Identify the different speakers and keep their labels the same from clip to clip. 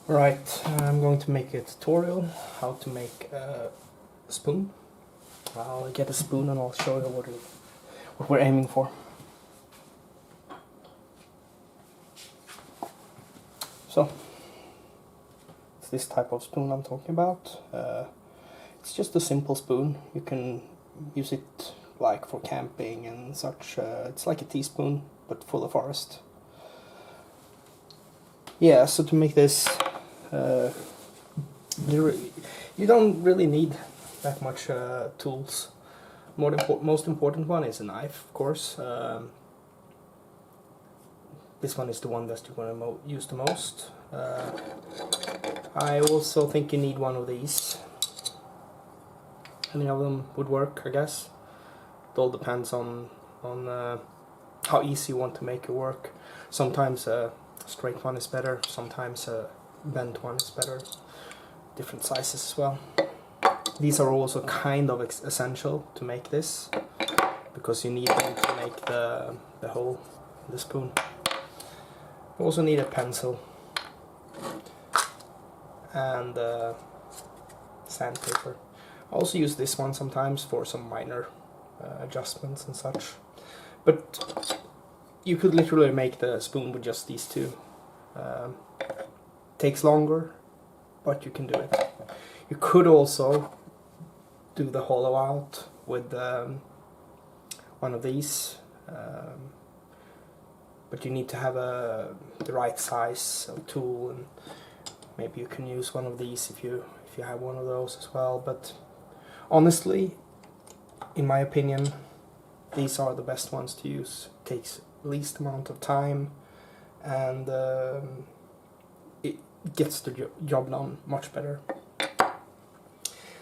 Speaker 1: Right, I'm going to make a tutorial how to make a spoon. I'll get a spoon and I'll show you what we're aiming for. So, it's this type of spoon I'm talking about. It's just a simple spoon. You can use it like for camping and such. It's like a teaspoon but full of forest. Yeah, so to make this you don't really need that much tools. Most important one is a knife, of course. This one is the one that you're going to use the most. I also think you need one of these. Any of them would work, I guess. It all depends on how easy you want to make it work. Sometimes a straight one is better, sometimes a bent one is better. Different sizes as well. These are also kind of essential to make this, because you need them to make the hole in the spoon. You also need a pencil and sandpaper. I also use this one sometimes for some minor adjustments and such. But you could literally make the spoon with just these two. Takes longer, but you can do it. You could also do the hollow out with one of these, but you need to have the right size of tool, and maybe you can use one of these if you have one of those as well. But honestly, in my opinion, these are the best ones to use. It takes least amount of time, and it gets the job done much better.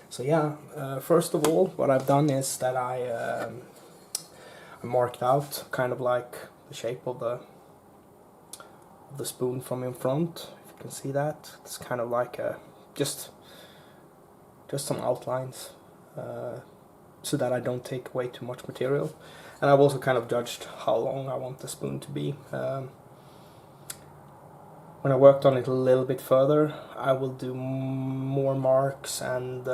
Speaker 1: So yeah, first of all, what I've done is that I marked out kind of like the shape of the spoon from in front. If you can see that, it's kind of like just some outlines, so that I don't take away too much material. And I've also kind of judged how long I want the spoon to be. When I worked on it a little bit further, I will do more marks and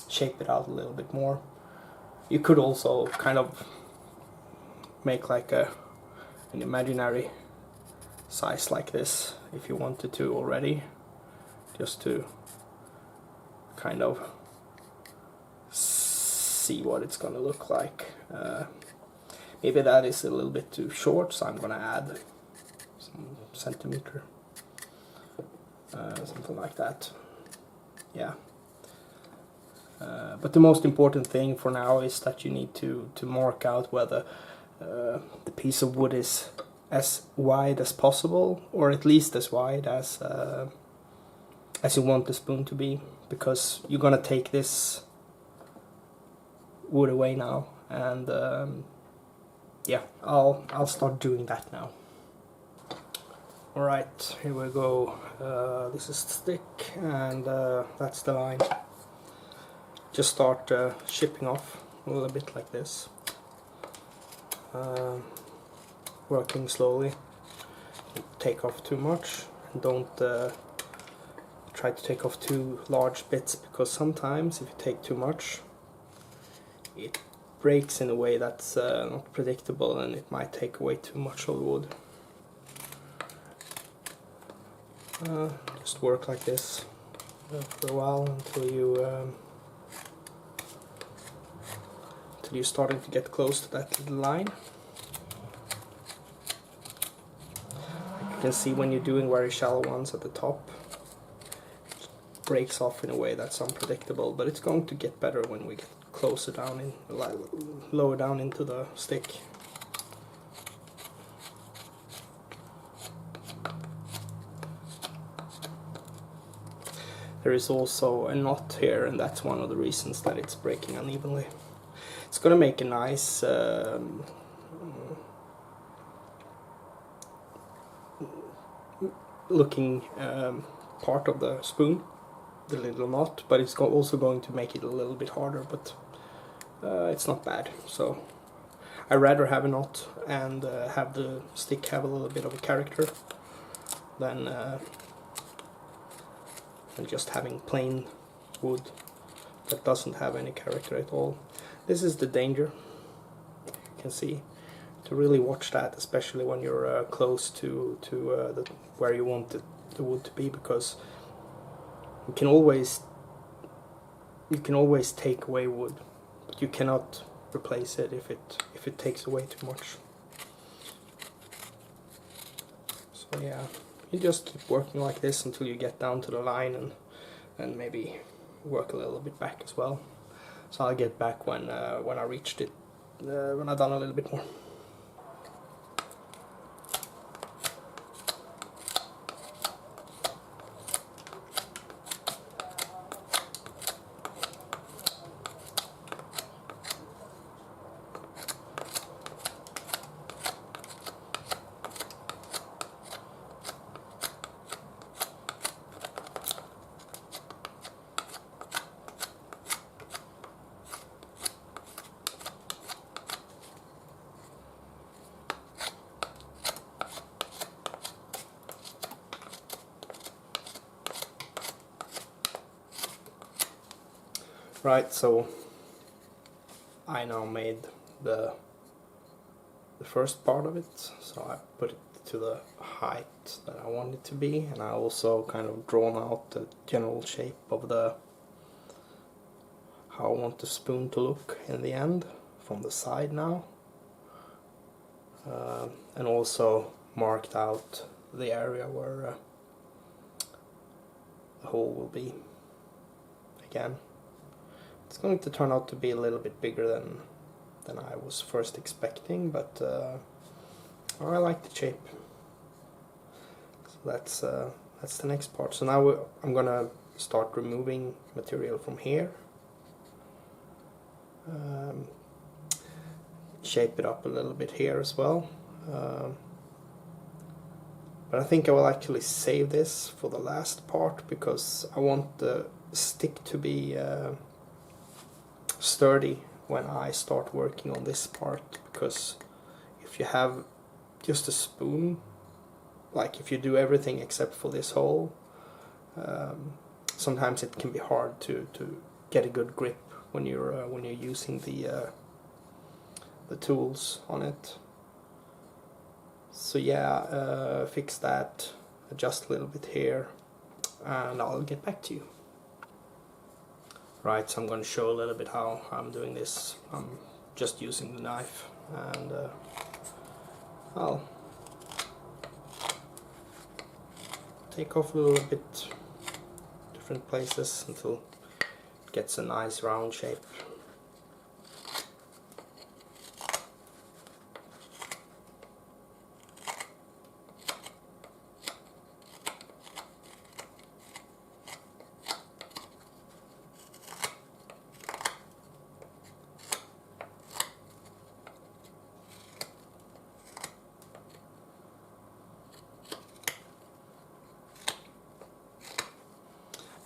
Speaker 1: shape it out a little bit more. You could also kind of make like an imaginary size like this if you wanted to already, just to kind of see what it's gonna look like. Maybe that is a little bit too short, so I'm gonna add some centimeter, something like that. Yeah. But the most important thing for now is that you need to mark out whether the piece of wood is as wide as possible, or at least as wide as you want the spoon to be, because you're gonna take this wood away now, and yeah, I'll start doing that now. Alright, here we go. This is the stick, and that's the line. Just start chipping off a little bit like this. Working slowly. Don't take off too much. Don't try to take off too large bits, because sometimes if you take too much, it breaks in a way that's not predictable, and it might take away too much of the wood. Just work like this for a while until you're starting to get close to that little line. You can see when you're doing very shallow ones at the top, it breaks off in a way that's unpredictable, but it's going to get better when we get closer down lower down into the stick. There is also a knot here, and that's one of the reasons that it's breaking unevenly. It's gonna make a nice looking part of the spoon, the little knot, but it's also going to make it a little bit harder, but it's not bad. So I'd rather have a knot and have the stick have a little bit of a character than just having plain wood that doesn't have any character at all. This is the danger, you can see, to really watch that, especially when you're close to where you want the wood to be, because you can always take away wood, but you cannot replace it if it takes away too much. So yeah, you just keep working like this until you get down to the line, and maybe work a little bit back as well. So I'll get back when I reached it, when I've done a little bit more. Right, so I now made the first part of it, so I put it to the height that I want it to be, and I also kind of drawn out the general shape of how I want the spoon to look in the end from the side now, and also marked out the area where the hole will be. Again, it's going to turn out to be a little bit bigger than I was first expecting, but I like the shape. So that's the next part. So now I'm gonna start removing material from here, shape it up a little bit here as well, but I think I will actually save this for the last part, because I want the stick to be sturdy when I start working on this part. Because if you have just a spoon, like if you do everything except for this hole, sometimes it can be hard to get a good grip when you're using the tools on it. So yeah, fix that, adjust a little bit here, and I'll get back to you. Right, so I'm going to show a little bit how I'm doing this. I'm just using the knife, and I'll take off a little bit different places until it gets a nice round shape.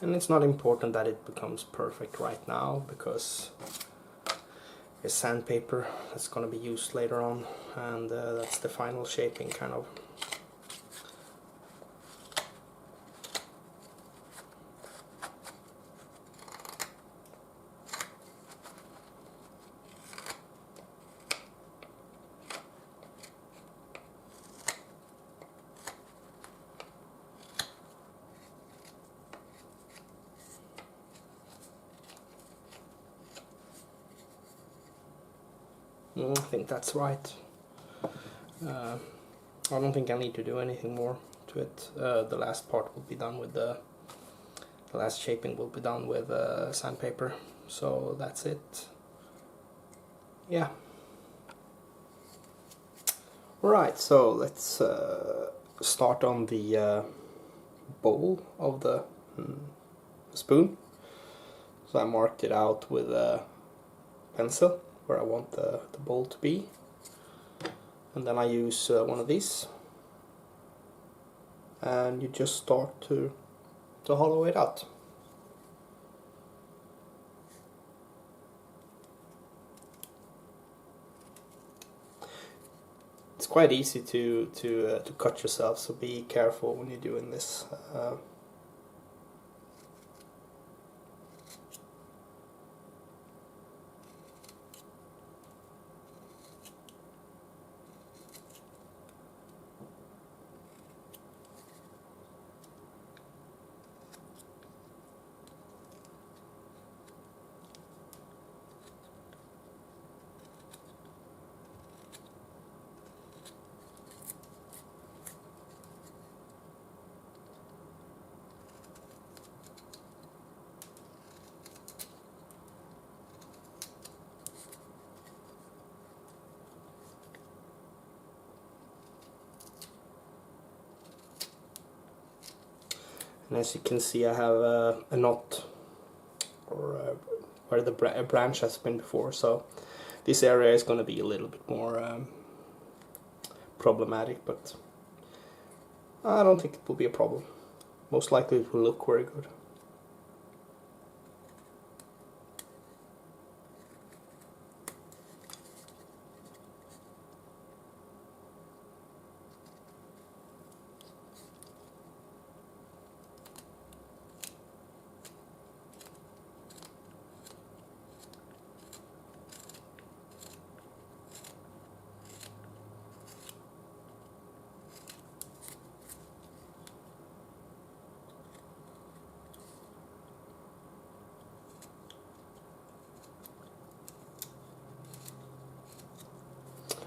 Speaker 1: And it's not important that it becomes perfect right now, because it's sandpaper that's going to be used later on, and that's the final shaping kind of. I think that's right. I don't think I need to do anything more to it. The last part will be done with the last shaping will be done with sandpaper. So that's it. Yeah. Alright, so let's start on the bowl of the spoon. So I marked it out with a pencil where I want the bowl to be, and then I use one of these, and you just start to hollow it out. quite easy to cut yourself, so be careful when you're doing this. And as you can see, I have a knot, or where the branch has been before, so this area is going to be a little bit more problematic, but I don't think it will be a problem. Most likely it will look very good.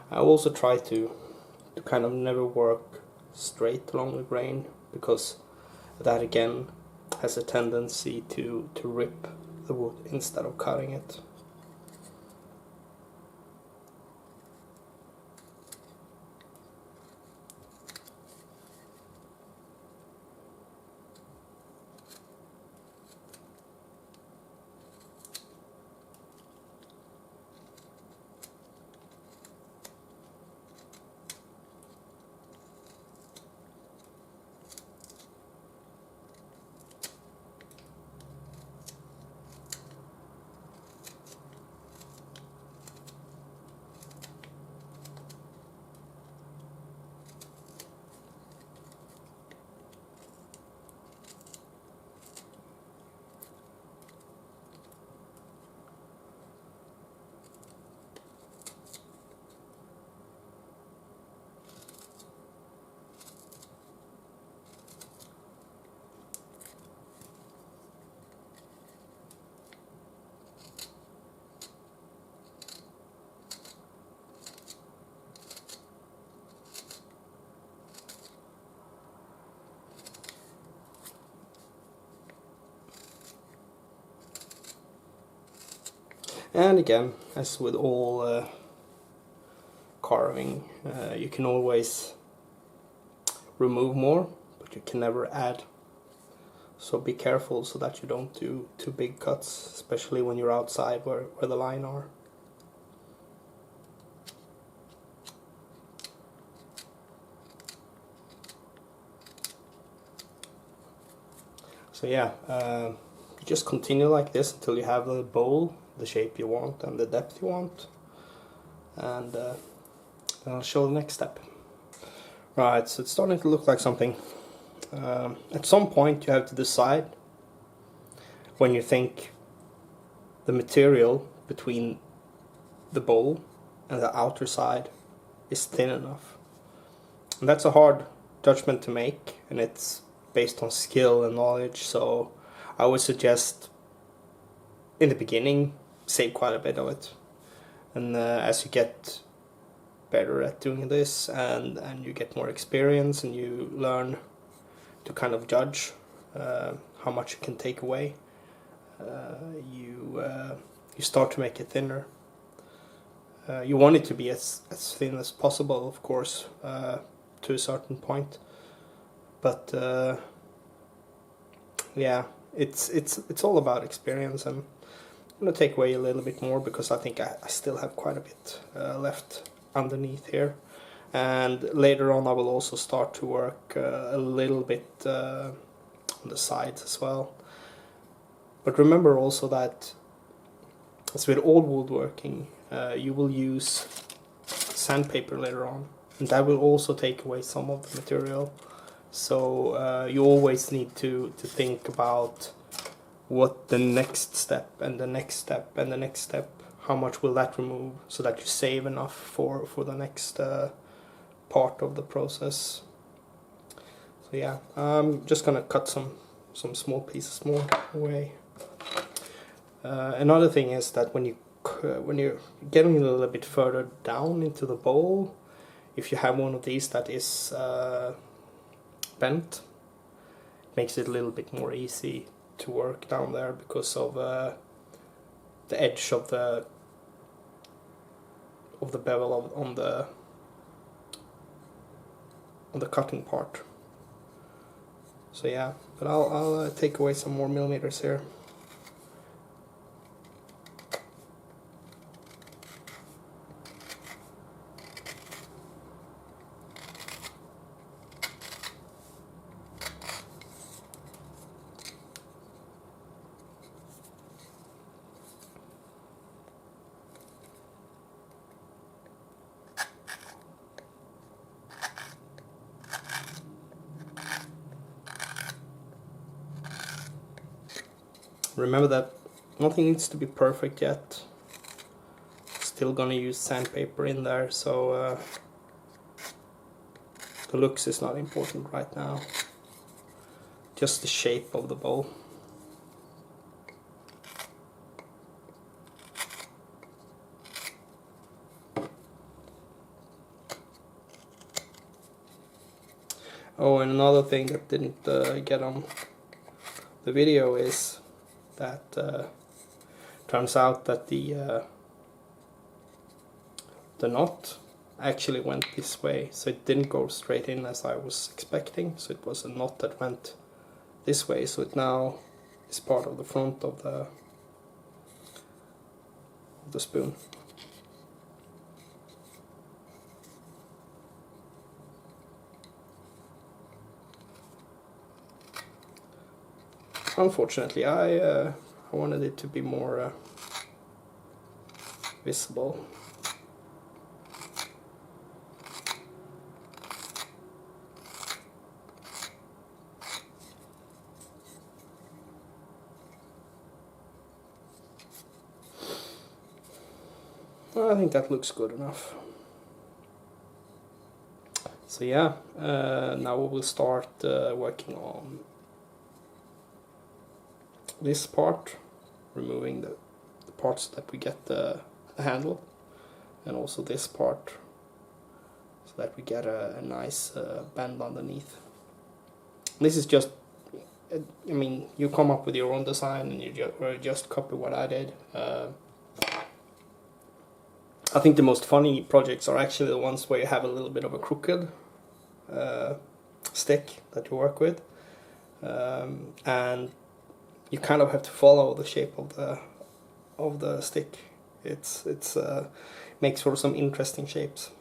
Speaker 1: I also try to kind of never work straight along the grain, because that again has a tendency to rip the wood instead of cutting it. And again, as with all carving, you can always remove more, but you can never add. So be careful so that you don't do too big cuts, especially when you're outside where the line are. So yeah, you just continue like this until you have the bowl, the shape you want and the depth you want, and then I'll show the next step. Right, so it's starting to look like something. At some point you have to decide when you think the material between the bowl and the outer side is thin enough. And that's a hard judgment to make, and it's based on skill and knowledge, so I would suggest in the beginning save quite a bit of it, and as you get better at doing this and you get more experience and you learn to kind of judge how much you can take away, you start to make it thinner. You want it to be as thin as possible, of course, to a certain point, but yeah, it's all about experience. And I'm going to take away a little bit more because I think I still have quite a bit left underneath here, and later on I will also start to work a little bit on the sides as well. But remember also that, as with all woodworking, you will use sandpaper later on, and that will also take away some of the material. So you always need to think about what the next step and the next step and the next step, how much will that remove, so that you save enough for the next part of the process. So yeah, I'm just gonna cut some small pieces more away. Another thing is that when you're getting a little bit further down into the bowl, if you have one of these that is bent, it makes it a little bit more easy to work down there because of the edge of the bevel on the cutting part. So yeah, but I'll take away some more millimeters here. Remember that nothing needs to be perfect yet. Still gonna use sandpaper in there, so the looks is not important right now. Just the shape of the bowl. Oh, and another thing that didn't get on the video is that turns out that the knot actually went this way, so it didn't go straight in as I was expecting. So it was a knot that went this way, so it now is part of the front of the spoon. Unfortunately, I wanted it to be more visible. I think that looks good enough. So yeah, now we will start working on this part, removing the parts that we get the handle, and also this part, so that we get a nice bend underneath. This is just, I mean, you come up with your own design and you just copy what I did. I think the most funny projects are actually the ones where you have a little bit of a crooked stick that you work with, and you kind of have to follow the shape of the stick. It's makes for some interesting shapes.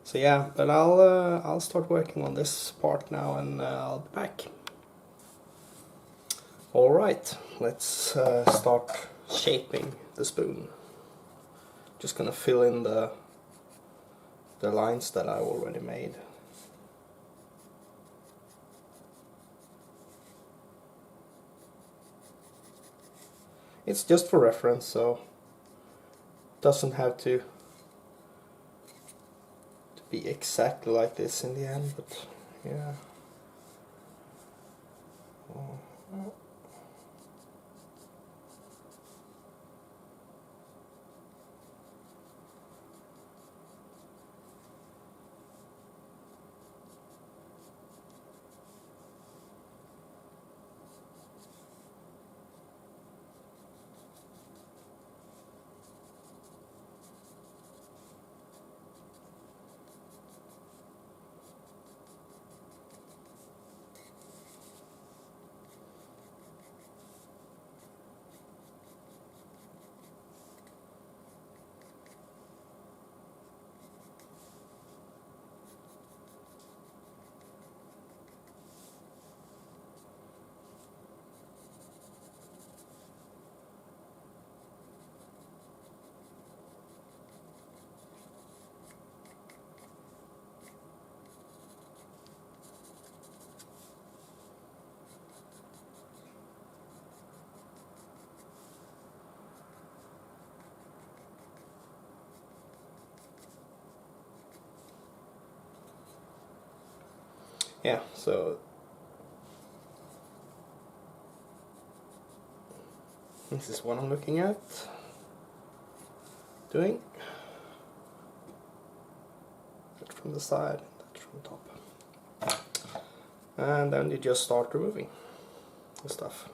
Speaker 1: So yeah, but I'll start working on this part now, and I'll be back. All right, let's start shaping the spoon. Just gonna fill in the lines that I already made. It's just for reference, so it doesn't have to be exactly like this in the end, but yeah. yeah, so this is what I'm looking at doing. That from the side, that from the top. And then you just start removing the stuff.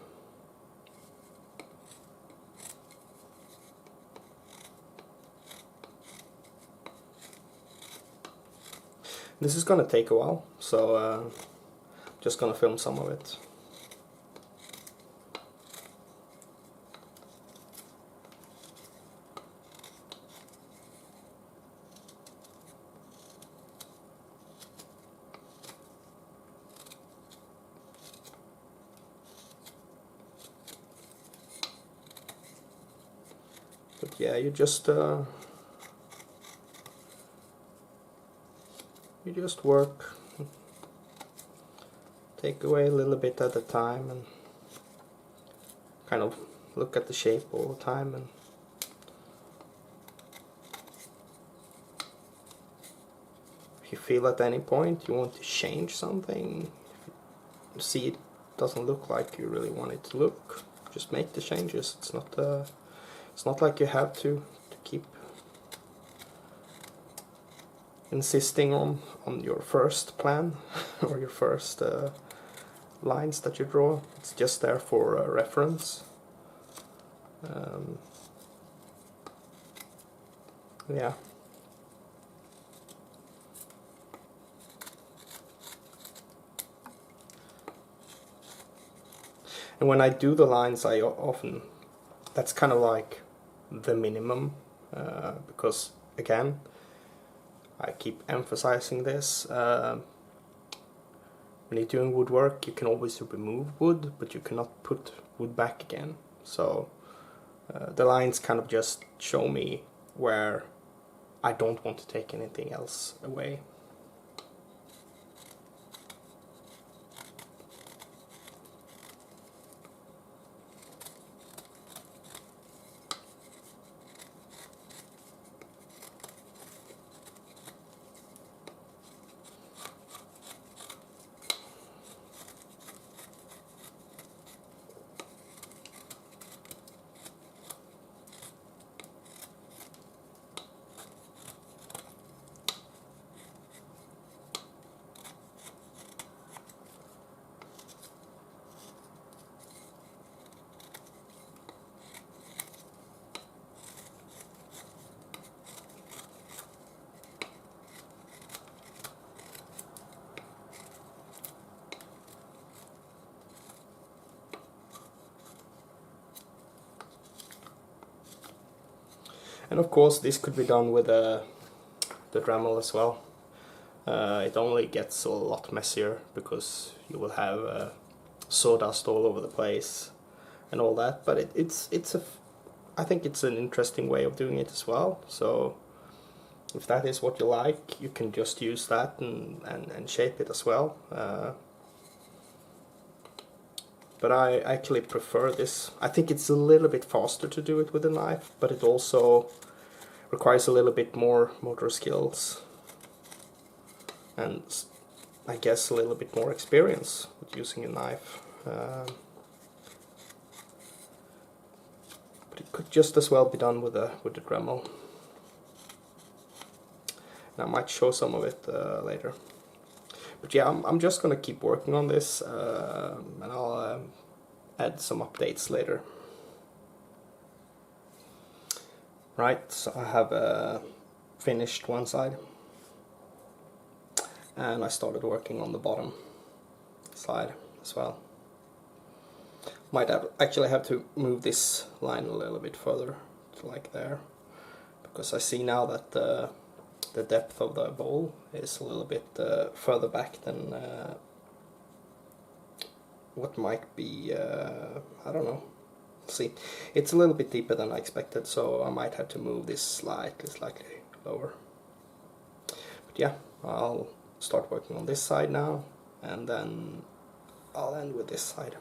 Speaker 1: This is gonna take a while, so just gonna film some of it. But yeah, you just work, take away a little bit at a time, and kind of look at the shape all the time. And if you feel at any point you want to change something, if you see it doesn't look like you really want it to look, just make the changes. It's not like you have to keep insisting on your first plan or your first lines that you draw. It's just there for reference. Yeah. And when I do the lines, I often, that's kind of like the minimum, because again, I keep emphasizing this. When you're doing woodwork, you can always remove wood, but you cannot put wood back again. So the lines kind of just show me where I don't want to take anything else away. And of course this could be done with the Dremel as well. It only gets a lot messier because you will have sawdust all over the place and all that, but I think it's an interesting way of doing it as well. So if that is what you like, you can just use that and shape it as well. But I actually prefer this. I think it's a little bit faster to do it with a knife, but it also requires a little bit more motor skills and I guess a little bit more experience with using a knife. But it could just as well be done with the Dremel. And I might show some of it later. But yeah, I'm just gonna keep working on this, and I'll add some updates later. Right, so I have finished one side, and I started working on the bottom side as well. Might actually have to move this line a little bit further, to like there, because I see now that the depth of the bowl is a little bit further back than what might be, I don't know. See, it's a little bit deeper than I expected, so I might have to move this slightly lower. But yeah, I'll start working on this side now, and then I'll end with this side.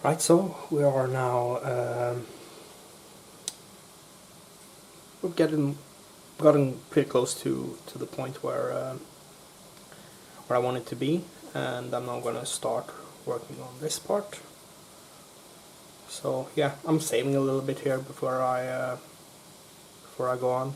Speaker 1: Right, so we are now we've gotten pretty close to the point where I want it to be, and I'm now gonna start working on this part. So yeah, I'm saving a little bit here before I go on.